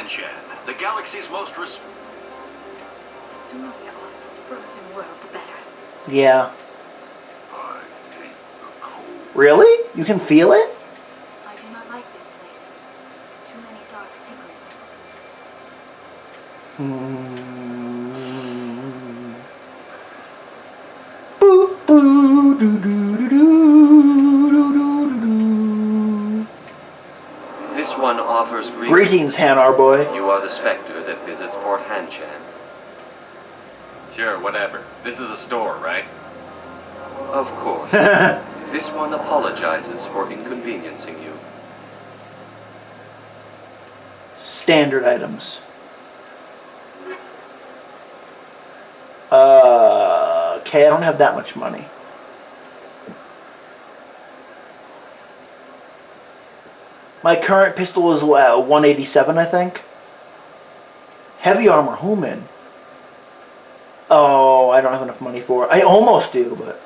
Hanshan, the galaxy's most The sooner we're off this frozen world, the better. Yeah. I hate the cold. Really? You can feel it? I do not like this place. Too many dark secrets. Boo, boo, doo, doo, doo, doo, doo, doo, doo. This one offers Greetings, Hanar boy. You are the specter that visits Port Hanshan. Sure, whatever. This is a store, right? Of course. This one apologizes for inconveniencing you. Standard items. Okay, I don't have that much money. My current pistol is 187, I think. Heavy armor, Human. Oh, I don't have enough money for it. I almost do, but...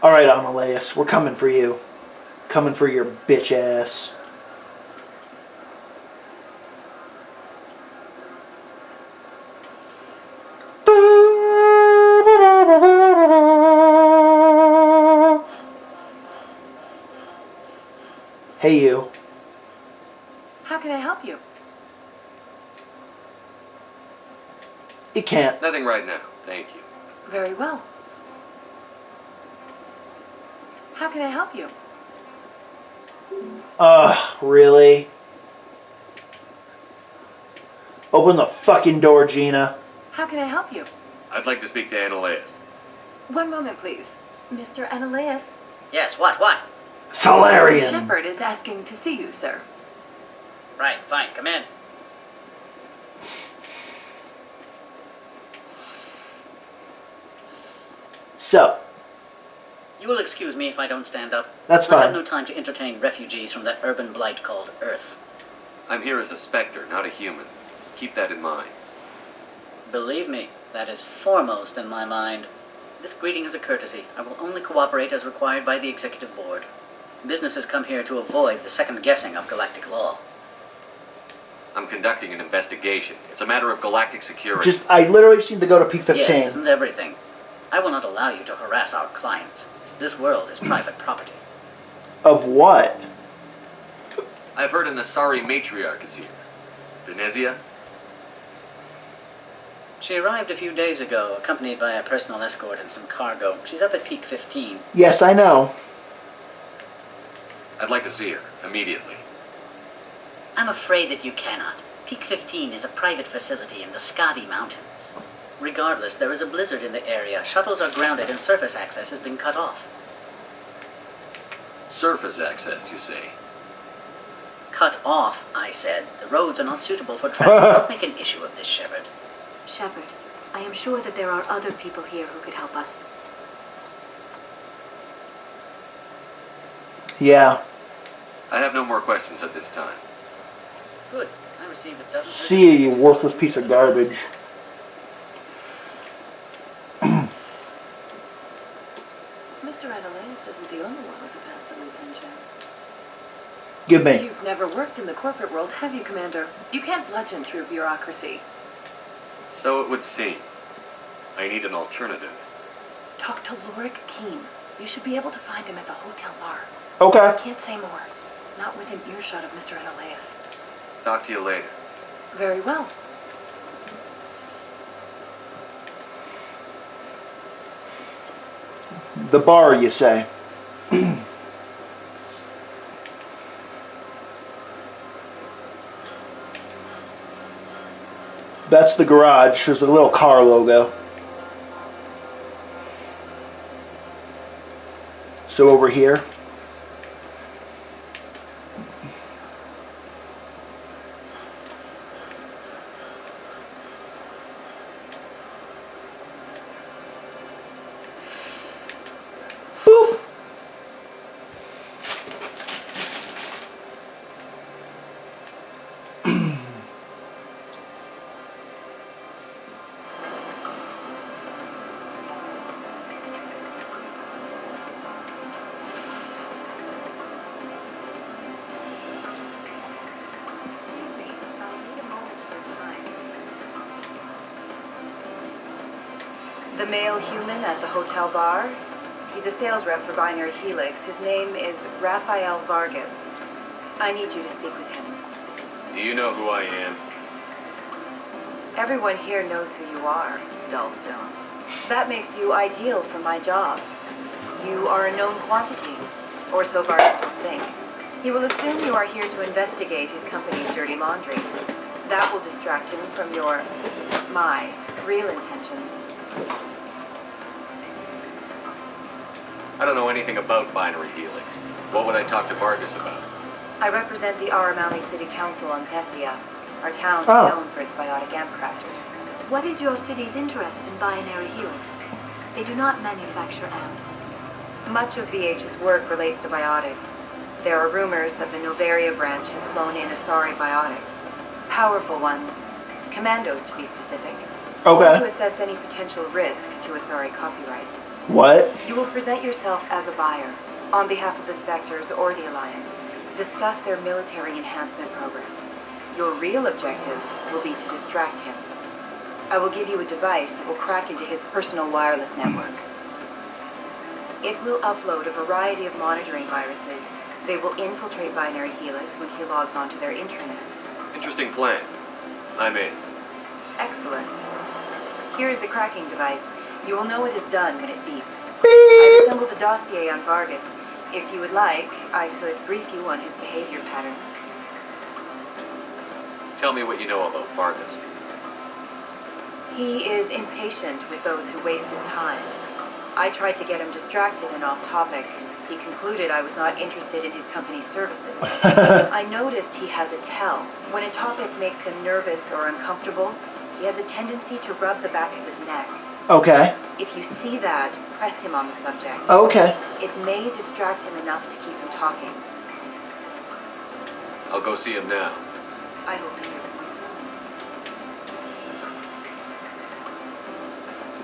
Alright, Amalaius, we're coming for you. Coming for your bitch ass. Hey, you. How can I help you? You can't. Nothing right now, thank you. Very well. How can I help you? Really? Open the fucking door, Gina. How can I help you? I'd like to speak to Annaleus. One moment, please. Mr. Annaleus. Yes, what? Solarian. Shepard is asking to see you, sir. Right, fine, come in. So, You will excuse me if I don't stand up. That's I have fine. no time to entertain refugees from that urban blight called Earth. I'm here as a specter, not a human. Keep that in mind. Believe me, that is foremost in my mind. This greeting is a courtesy. I will only cooperate as required by the Executive Board. Businesses come here to avoid the second guessing of galactic law. I'm conducting an investigation. It's a matter of galactic security. I literally just need to go to Peak 15. Yes, isn't everything. I will not allow you to harass our clients. This world is private property. Of what? I've heard an Asari matriarch is here. Venezia? She arrived a few days ago, accompanied by a personal escort and some cargo. She's up at Peak 15. Yes, I know. I'd like to see her, immediately. I'm afraid that you cannot. Peak 15 is a private facility in the Skadi Mountains. Regardless, there is a blizzard in the area. Shuttles are grounded and surface access has been cut off. Surface access, you say? Cut off, I said. The roads are not suitable for travel. Don't make an issue of this, Shepard. Shepard, I am sure that there are other people here who could help us. Yeah. I have no more questions at this time. Good. I received a dozen... See you worthless piece of garbage. Mr. Annaleus isn't the only one with a past to leave Hanshan. Give me. You've never worked in the corporate world, have you, Commander? You can't bludgeon through bureaucracy. So it would seem. I need an alternative. Talk to Lorik Keen. You should be able to find him at the hotel bar. Okay. Can't say more. Not within earshot of Mr. Annaleus. Talk to you later. Very well. The bar, you say. That's the garage. There's a little car logo. So over here. Boop. The male human at the hotel bar? He's a sales rep for Binary Helix. His name is Rafael Vargas. I need you to speak with him. Do you know who I am? Everyone here knows who you are, Dullstone. That makes you ideal for my job. You are a known quantity, or so Vargas will think. He will assume you are here to investigate his company's dirty laundry. That will distract him from my real intentions. I don't know anything about Binary Helix. What would I talk to Vargas about? I represent the Aramali City Council on Thessia. Our town is Oh. known for its biotic amp crafters. What is your city's interest in Binary Helix? They do not manufacture amps. Much of BH's work relates to biotics. There are rumors that the Novaria branch has flown in Asari biotics. Powerful ones. Commandos, to be specific. Okay. To assess any potential risk to Asari copyrights. What? You will present yourself as a buyer, on behalf of the Spectres or the Alliance. Discuss their military enhancement programs. Your real objective will be to distract him. I will give you a device that will crack into his personal wireless network. It will upload a variety of monitoring viruses. They will infiltrate Binary Helix when he logs onto their intranet. Interesting plan. I'm in. Excellent. Here is the cracking device. You will know it is done when it beeps. I've Beep. assembled a dossier on Vargas. If you would like, I could brief you on his behavior patterns. Tell me what you know about Vargas. He is impatient with those who waste his time. I tried to get him distracted and off topic. He concluded I was not interested in his company's services. I noticed he has a tell. When a topic makes him nervous or uncomfortable, he has a tendency to rub the back of his neck. Okay. If you see that, press him on the subject. Okay. It may distract him enough to keep him talking. I'll go see him now. I hope to hear from you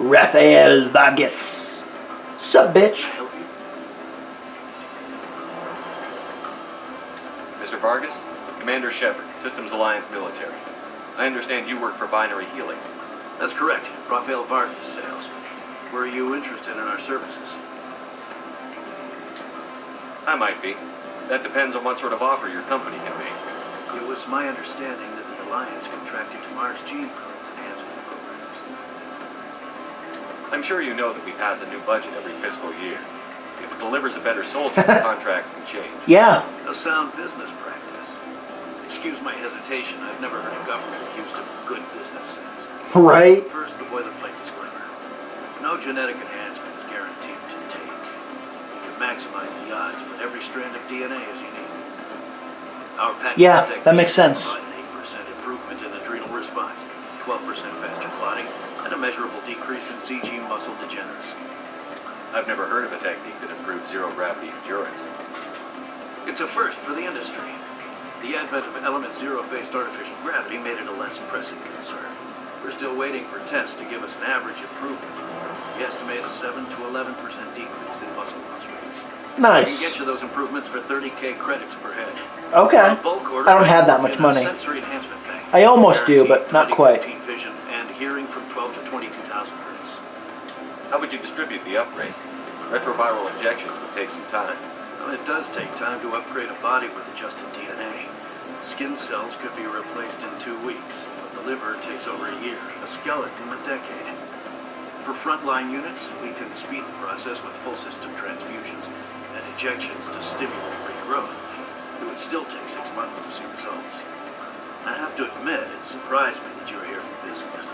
soon. Rafael Vargas. Sup, bitch? Mr. Vargas? Commander Shepard, Systems Alliance Military. I understand you work for Binary Helix. That's correct. Rafael Vargas, sales. Were you interested in our services? I might be. That depends on what sort of offer your company can make. It was my understanding that the Alliance contracted to Mars G for its enhancement programs. I'm sure you know that we pass a new budget every fiscal year. If it delivers a better soldier, the contracts can change. Yeah. A sound business practice. Excuse my hesitation. I've never heard a government accused of good business sense. Right? First, the boilerplate disclaimer. No genetic enhancement is guaranteed to take. You can maximize the odds, but every strand of DNA is unique. Our patent Yeah, techniques that makes sense. provide an 8% improvement in adrenal response, 12% faster clotting, and a measurable decrease in CG muscle degeneracy. I've never heard of a technique that improves zero-gravity endurance. It's a first for the industry. The advent of element zero-based artificial gravity made it a less pressing concern. We're still waiting for tests to give us an average improvement. We estimate a 7 to 11% decrease in muscle loss rates. We can Nice. get you those improvements for 30K credits per head. Okay. On a bulk order, I don't have that and much a money. Sensory enhancement pack. I almost do, but Guaranteed not quite. 20/15 vision and hearing from 12 to 22,000 hertz. How would you distribute the upgrades? Retroviral injections would take some time. Well, it does take time to upgrade a body with adjusted DNA. Skin cells could be replaced in 2 weeks, but the liver takes over a year, a skeleton a decade. For frontline units, we can speed the process with full system transfusions and injections to stimulate regrowth. It would still take 6 months to see results. I have to admit, it surprised me that you were here for business.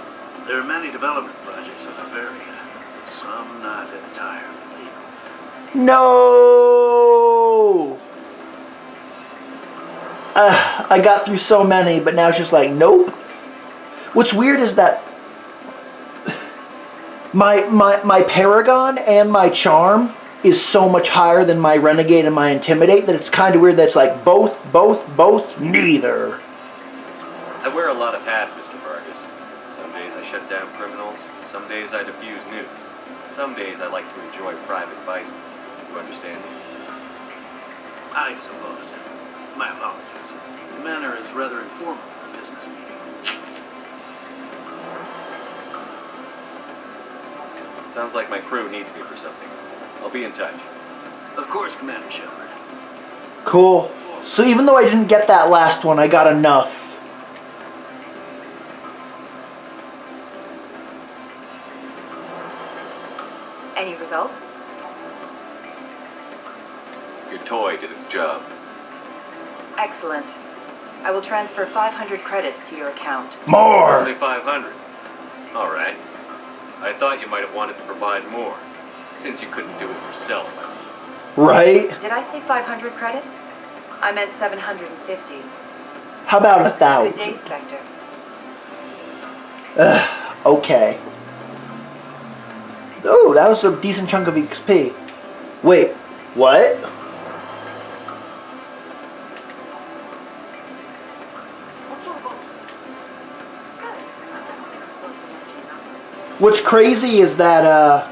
There are many development projects in Bavaria, some not entirely legal. No. I got through so many, but now it's just like, nope. What's weird is that my Paragon and my Charm is so much higher than my Renegade and my Intimidate that it's kind of weird that it's like both, neither. I wear a lot of hats, Mr. Vargas. Some days I shut down criminals, some days I diffuse news. Some days I like to enjoy private vices. You understand me? I suppose. My apologies. The manner is rather informal for a business meeting. Sounds like my crew needs me for something. I'll be in touch. Of course, Commander Shepard. Cool. So even though I didn't get that last one, I got enough. Any results? Your toy did its job. Excellent. I will transfer 500 credits to your account. More! Only 500. Alright. I thought you might have wanted to provide more, since you couldn't do it yourself. Right? Did I say 500 credits? I meant 750. How about Good day, 1,000? Spectre. Okay. Oh, that was a decent chunk of XP. Wait, what? What's crazy is that,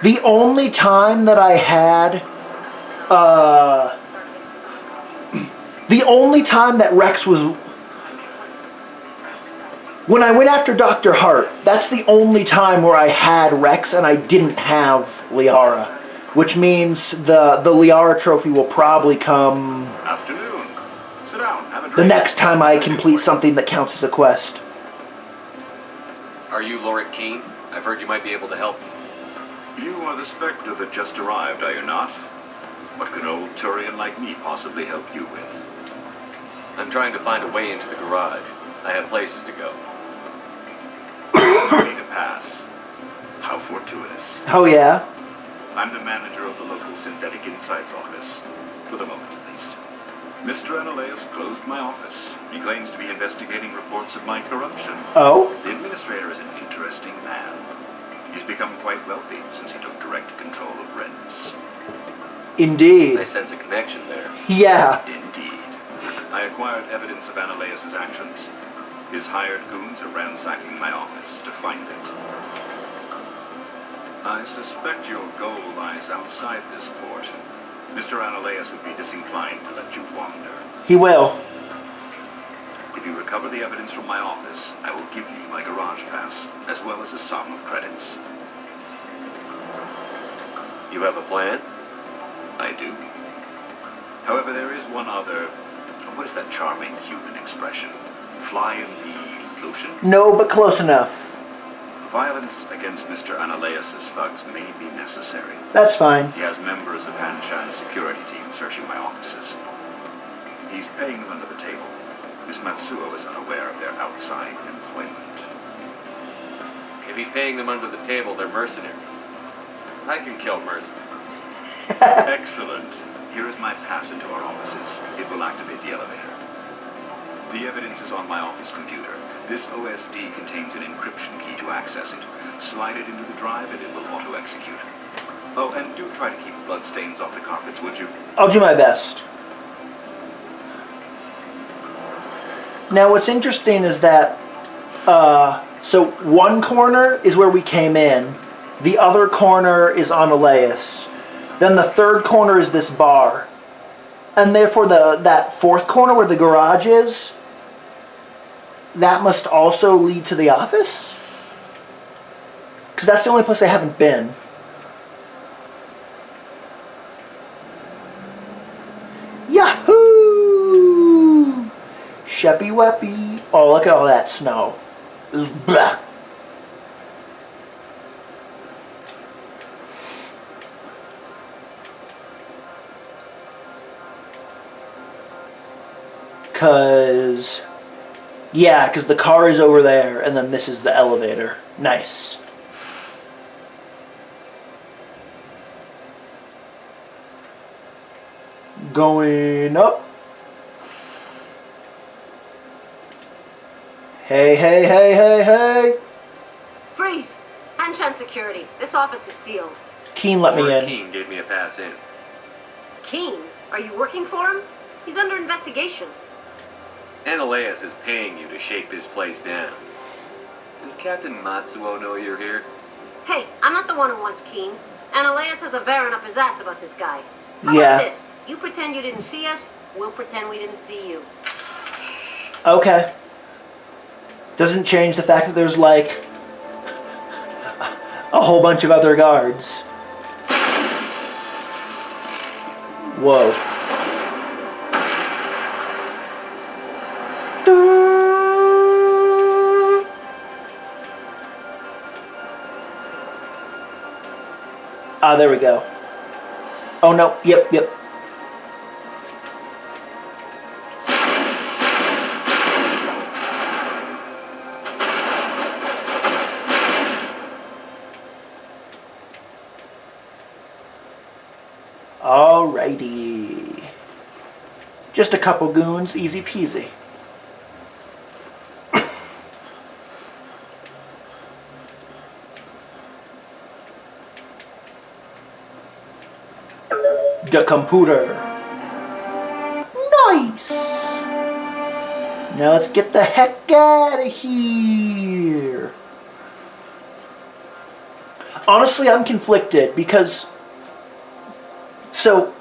the only time that I had, the only time that Rex was, when I went after Dr. Hart, that's the only time where I had Rex and I didn't have Liara. Which means the Liara trophy will probably come Afternoon. Sit down, have a drink. the next time I complete something that counts as a quest. Are you Lorik Keen? I've heard you might be able to help me. You are the Spectre that just arrived, are you not? What can old Turian like me possibly help you with? I'm trying to find a way into the garage. I have places to go. You need a pass. How fortuitous. Oh yeah? I'm the manager of the local Synthetic Insights office. For the moment, at least. Mr. Analeus closed my office. He claims to be investigating reports of my corruption. Oh? The administrator is an interesting man. He's become quite wealthy since he took direct control of rents. Indeed. I sense a connection there. Yeah. Indeed. I acquired evidence of Analeus' actions. His hired goons are ransacking my office to find it. I suspect your goal lies outside this port. Mr. Analeus would be disinclined to let you wander. He will. If you recover the evidence from my office, I will give you my garage pass, as well as a sum of credits. You have a plan? I do. However, there is one other... What is that charming human expression? Fly in the lotion? No, but close enough. Violence against Mr. Analeus' thugs may be necessary. That's fine. He has members of Hanshan's security team searching my offices. He's paying them under the table. Miss Matsuo is unaware of their outside employment. If he's paying them under the table, they're mercenaries. I can kill mercenaries. Excellent. Here is my pass into our offices. It will activate the elevator. The evidence is on my office computer. This OSD contains an encryption key to access it. Slide it into the drive and it will auto-execute. Oh, and do try to keep bloodstains off the carpets, would you? I'll do my best. Now, what's interesting is that, so one corner is where we came in. The other corner is Analeus. Then the third corner is this bar. And therefore, that fourth corner where the garage is, that must also lead to the office? Because that's the only place I haven't been. Yahoo! Sheppy weppy. Oh, look at all that snow. Blah. Because the car is over there, and then this is the elevator. Nice. Going up. Hey, hey, hey, hey, hey. Freeze! Hanshan Security. This office is sealed. Keen let me Lorik in. Keen gave me a pass in. Keen, are you working for him? He's under investigation. Analeus is paying you to shake this place down. Does Captain Matsuo know you're here? Hey, I'm not the one who wants Keen. Analeus has a Varan up his ass about this guy. How Yeah. about this? You pretend you didn't see us, we'll pretend we didn't see you. Okay. Doesn't change the fact that there's like a whole bunch of other guards. Whoa. Ah, there we go. Oh no, yep. Alrighty. Just a couple goons, easy peasy. The computer. Nice! Now let's get the heck out of here. Honestly, I'm conflicted because... So,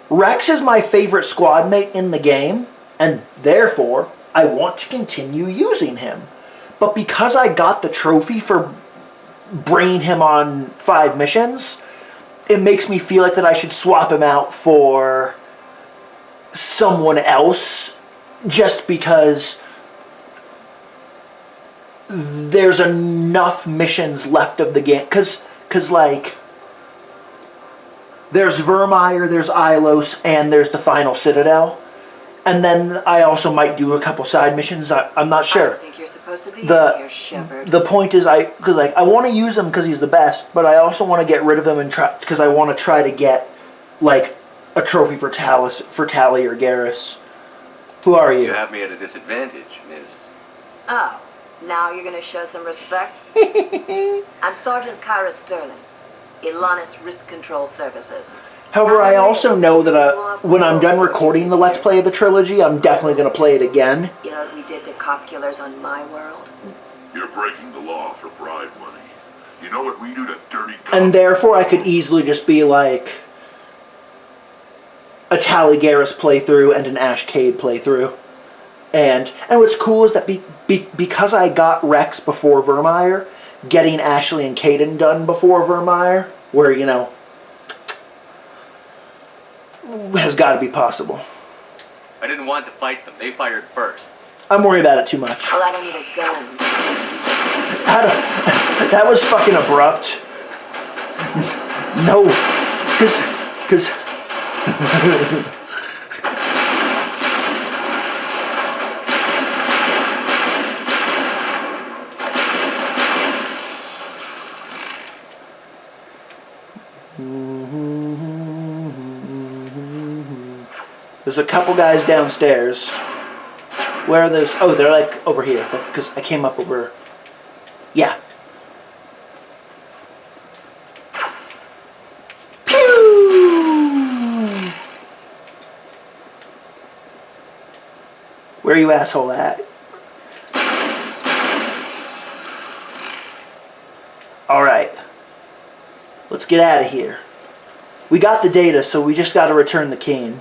Rex is my favorite squad mate in the game, and therefore, I want to continue using him. But because I got the trophy for bringing him on 5 missions, it makes me feel like that I should swap him out for someone else, just because there's enough missions left of the game. Because like... There's Vermeer, there's Ilos, and there's the final Citadel. And then I also might do a couple side missions. I'm not sure. I don't think you're supposed to be here, Shepard. The point is, I want to use him because he's the best, but I also want to get rid of him and try because I want to try to get like a trophy for Tali or Garrus. Who are you? You have me at a disadvantage, miss. Oh, now you're gonna show some respect? I'm Sergeant Kyra Sterling, Ilanis Risk Control Services. However, I also know that when I'm done recording the Let's Play of the trilogy, I'm definitely going to play it again. You know what we did to cop killers on my world? You're breaking the law for bribe money. You know what we do to dirty cops? And therefore, I could easily just be like a Tali Garrus playthrough and an Ash Cade playthrough. And what's cool is that because I got Rex before Vermeer, getting Ashley and Kaidan done before Vermeer, where, you know, has got to be possible. I didn't want to fight them. They fired first. I'm worried about it too much. Well, I don't need a gun. That was fucking abrupt. No, because there's a couple guys downstairs. Where are those? Oh, they're like over here. Because I came up over... Yeah. Pew! Where are you asshole at? Alright. Let's get out of here. We got the data, so we just got to return the cane.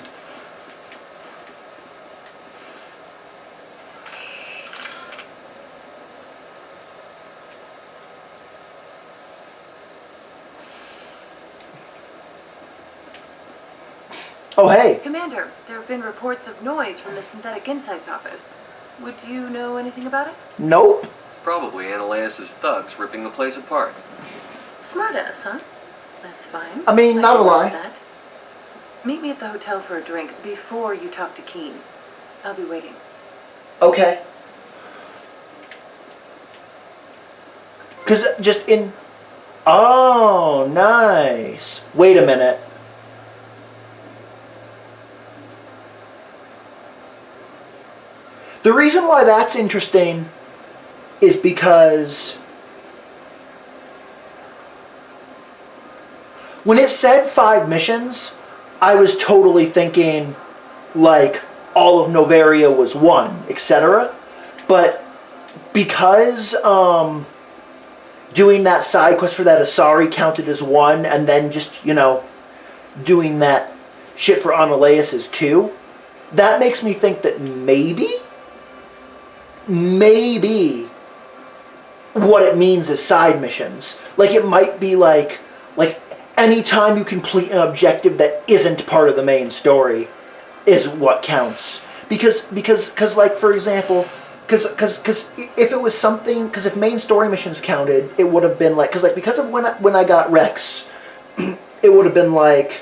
Oh, hey. Commander, there have been reports of noise from the Synthetic Insights office. Would you know anything about it? Nope. It's probably Ananias' thugs ripping the place apart. Smartass, huh? That's fine. I mean, not a lie. That. Meet me at the hotel for a drink before you talk to Keen. I'll be waiting. Okay. Because just in... Oh, nice. Wait a minute. The reason why that's interesting is because when it said 5 missions, I was totally thinking like all of Noveria was 1, etc. But because doing that side quest for that Asari counted as 1, and then just, you know, doing that shit for Ananias is 2, that makes me think that maybe maybe what it means is side missions. Like, it might be like anytime you complete an objective that isn't part of the main story is what counts. Because like, for example, because if it was something, because if main story missions counted, it would have been like, because of when I got Rex, it would have been like,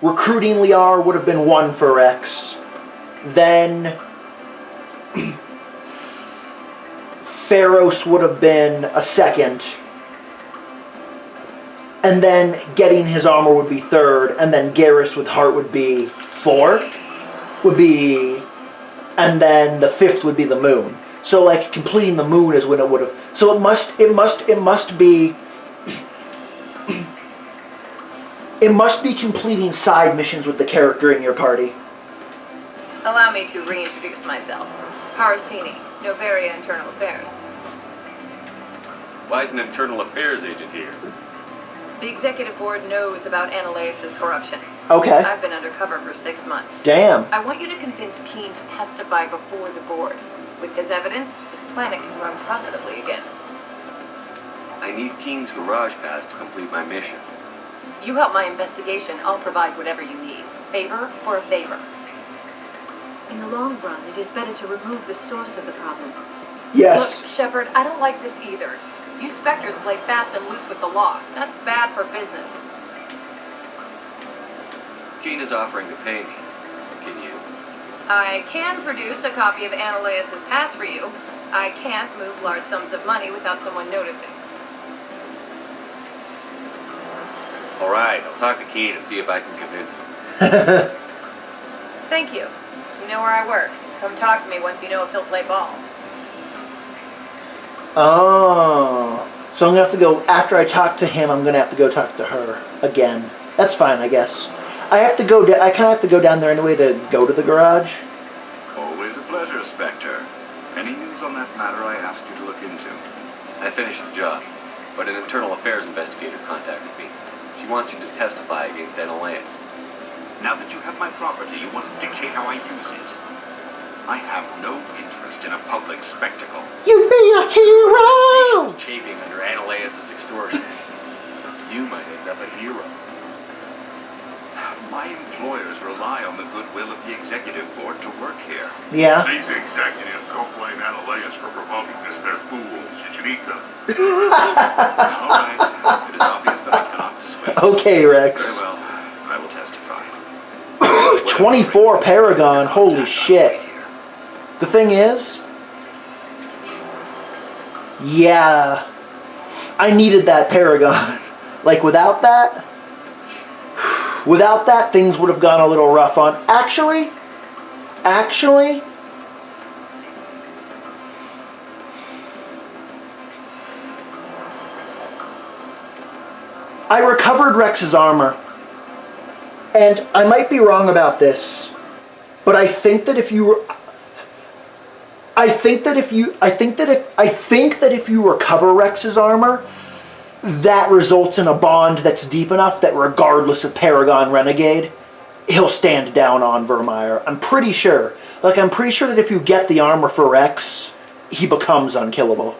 recruiting Liar would have been 1 for Rex, then Pharos would have been a 2nd, and then getting his armor would be 3rd, and then Garrus with Heart would be 4th, and then the 5th would be the Moon. So like completing the Moon is when it would have. So it must be. It must be completing side missions with the character in your party. Allow me to reintroduce myself. Parasini, Noveria Internal Affairs. Why is an internal affairs agent here? The executive board knows about Ananias' corruption. Okay. I've been undercover for 6 months. Damn. I want you to convince Keen to testify before the board. With his evidence, this planet can run profitably again. I need Keen's garage pass to complete my mission. You help my investigation, I'll provide whatever you need. Favor for a favor. In the long run, it is better to remove the source of the problem. Yes. Look, Shepard, I don't like this either. You Spectres play fast and loose with the law. That's bad for business. Keen is offering to pay me. Can you? I can produce a copy of Ananias' pass for you. I can't move large sums of money without someone noticing. Alright, I'll talk to Keen and see if I can convince him. Thank you. You know where I work. Come talk to me once you know if he'll play ball. Oh. So I'm going to have to go, after I talk to him, I'm going to have to go talk to her again. That's fine, I guess. I have to go, I kind of have to go down there anyway to go to the garage. Always a pleasure, Spectre. Any news on that matter I asked you to look into? I finished the job, but an internal affairs investigator contacted me. She wants you to testify against Ananias. Now that you have my property, you want to dictate how I use it. I have no interest in a public spectacle. You be a hero! He's chafing under Ananias' extortion. You might end up a hero. My employers rely on the goodwill of the executive board to work here. Yeah. These executives don't blame Ananias for provoking this. They're fools. You should eat them. All right. It is obvious that I cannot dissuade. Okay, Rex. Very well. I will testify. 24 Paragon, holy shit. The thing is, yeah, I needed that Paragon. Like, without that, things would have gone a little rough on. Actually, I recovered Rex's armor. And I might be wrong about this, but I think that if you recover Rex's armor, that results in a bond that's deep enough that regardless of Paragon Renegade, he'll stand down on Vermeer. I'm pretty sure. Like, I'm pretty sure that if you get the armor for Rex, he becomes unkillable.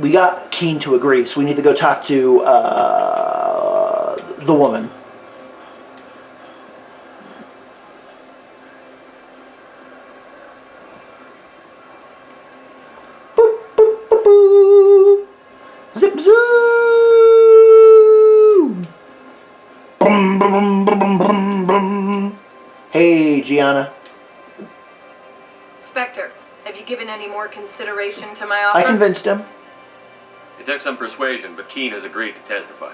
We got Keen to agree, so we need to go talk to the woman. Boop, boop, boop, boop. Zip zoom. Bum, bum, bum, bum, bum, bum. Hey, Gianna. Spectre, have you given any more consideration to my offer? I convinced him. It took some persuasion, but Keen has agreed to testify.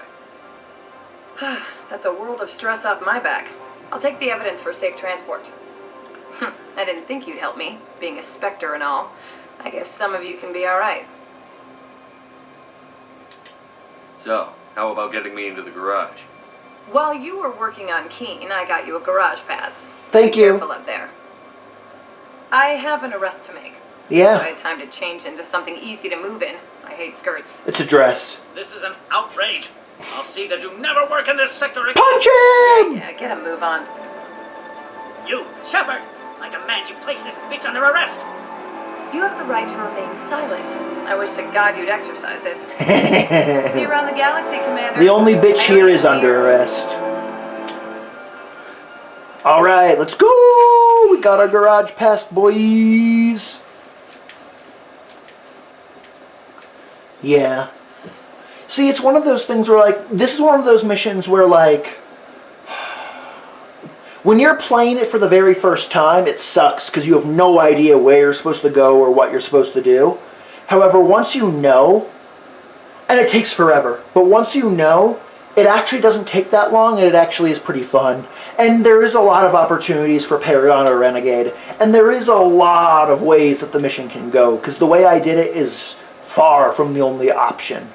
That's a world of stress off my back. I'll take the evidence for safe transport. I didn't think you'd help me, being a Spectre and all. I guess some of you can be alright. So, how about getting me into the garage? While you were working on Keen, I got you a garage pass. Thank Be you. careful up there. I have an arrest to make. Yeah. I had time to change into something easy to move in. I hate skirts. It's a dress. This is an outrage. I'll see that you never work in this sector again. Punch him! Yeah, get a move on. You, Shepard! I demand you place this bitch under arrest! You have the right to remain silent. I wish to God you'd exercise it. See you around the galaxy, Commander. The only bitch here is under arrest. Alright, let's go! We got our garage passed, boys! Yeah. See, it's one of those things where, like, this is one of those missions where, like, when you're playing it for the very first time, it sucks because you have no idea where you're supposed to go or what you're supposed to do. However, once you know, and it takes forever, but once you know, it actually doesn't take that long and it actually is pretty fun. And there is a lot of opportunities for Paragon or Renegade, and there is a lot of ways that the mission can go, because the way I did it is far from the only option.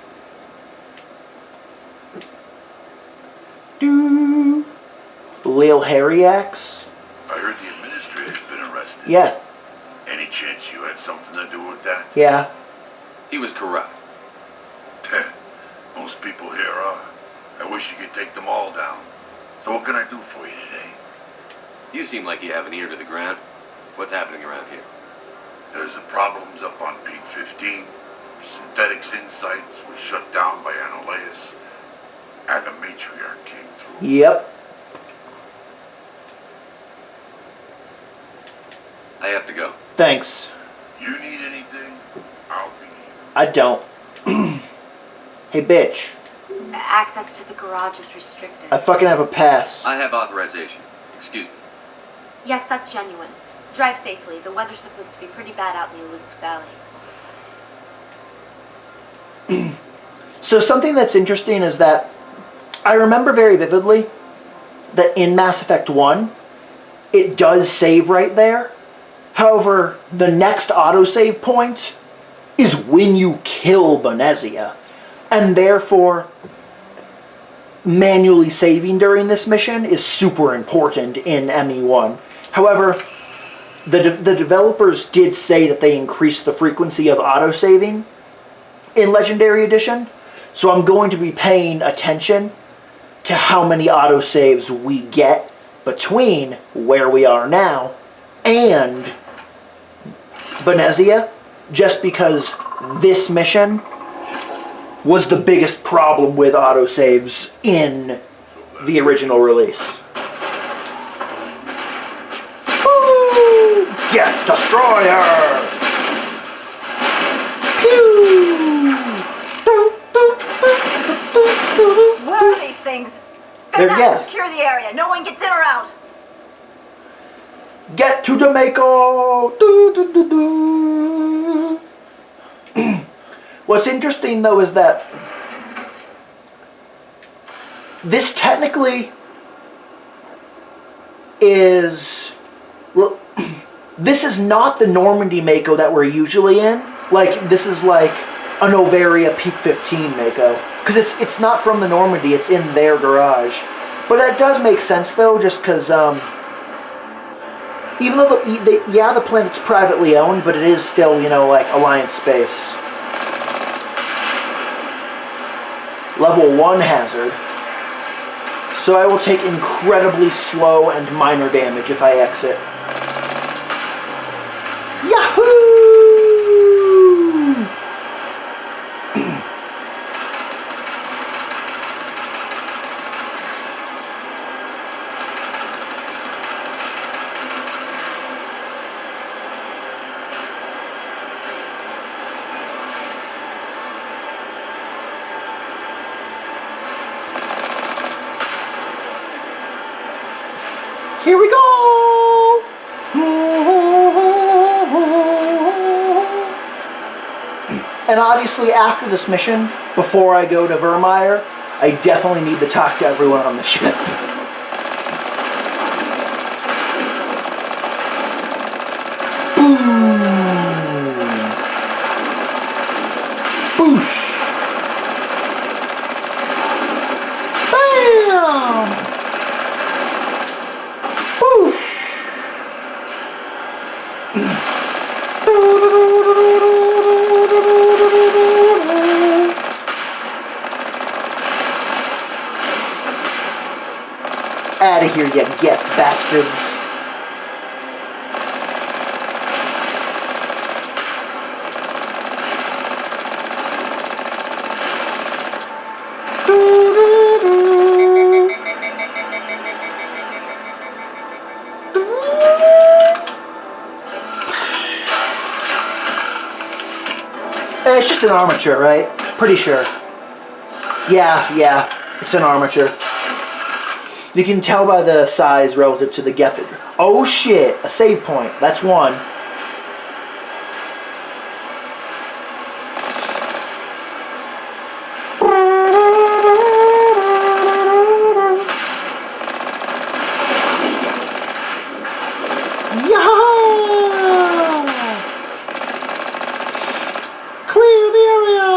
Doo. Lil Harriax? I heard the administrator's been arrested. Yeah. Any chance you had something to do with that? Yeah. He was corrupt. Most people here are. I wish you could take them all down. So what can I do for you today? You seem like you have an ear to the ground. What's happening around here? There's the problems up on Peak 15. Synthetics Insights was shut down by Anoleus. And the matriarch came through. Yep. I have to go. Thanks. You need anything? I'll be here. I don't. Hey, bitch. Access to the garage is restricted. I fucking have a pass. I have authorization. Excuse me. Yes, that's genuine. Drive safely. The weather's supposed to be pretty bad out in the Alux Valley. So something that's interesting is that I remember very vividly that in Mass Effect 1, it does save right there. However, the next autosave point is when you kill Benezia. And therefore, manually saving during this mission is super important in ME1. However, the developers did say that they increased the frequency of autosaving in Legendary Edition. So I'm going to be paying attention to how many autosaves we get between where we are now and Benezia, just because this mission was the biggest problem with autosaves in the original release. Woo! Get Destroyer! Pew! Where are these things? They're Better Geth. secure the area. No one gets in or out. Get to the Mako! Do, do, do, do. What's interesting, though, is that this technically is... Well, this is not the Normandy Mako that we're usually in. Like, this is like a Novaria Peak 15 Mako. Because it's not from the Normandy, it's in their garage. But that does make sense, though, just because... even though the planet's privately owned, but it is still, you know, like Alliance space. Level 1 hazard. So I will take incredibly slow and minor damage if I exit. Yahoo! Here we go! And obviously after this mission, before I go to Vermeer, I definitely need to talk to everyone on the ship. Boom! Boosh! Bam! Boosh! Out of here, you Geth bastards. It's just an armature, right? Pretty sure. Yeah, it's an armature. You can tell by the size relative to the Gethard. Oh shit, a save point. That's one. Clear the area!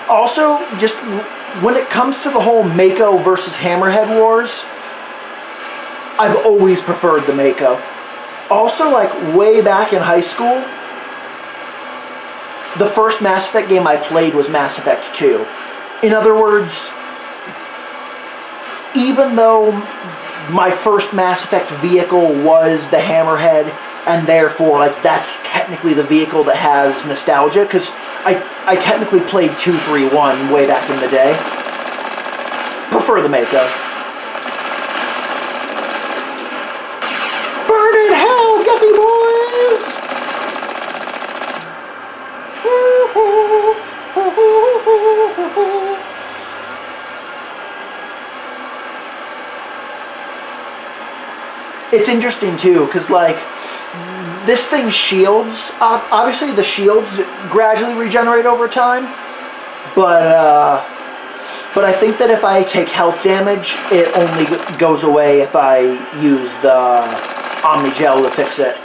Also, just when it comes to the whole Mako versus Hammerhead wars, I've always preferred the Mako. Also, like, way back in high school, the first Mass Effect game I played was Mass Effect 2. In other words, even though my first Mass Effect vehicle was the Hammerhead, and therefore, like, that's technically the vehicle that has nostalgia, because I technically played 2-3-1 way back in the day. Prefer the Mako. Burn in hell, Gethy boys! It's interesting too, because like, this thing shields, obviously the shields gradually regenerate over time, but I think that if I take health damage, it only goes away if I use the Omni Gel to fix it.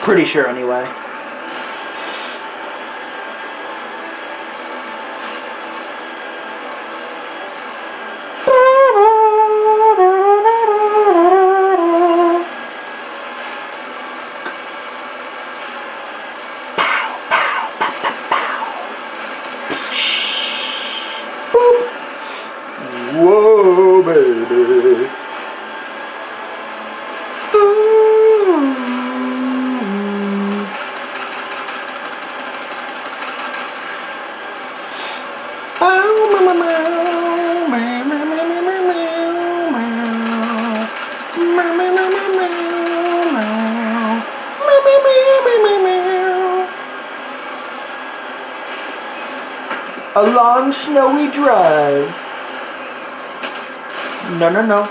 Pretty sure anyway. Whoa, baby. A long snowy drive. No.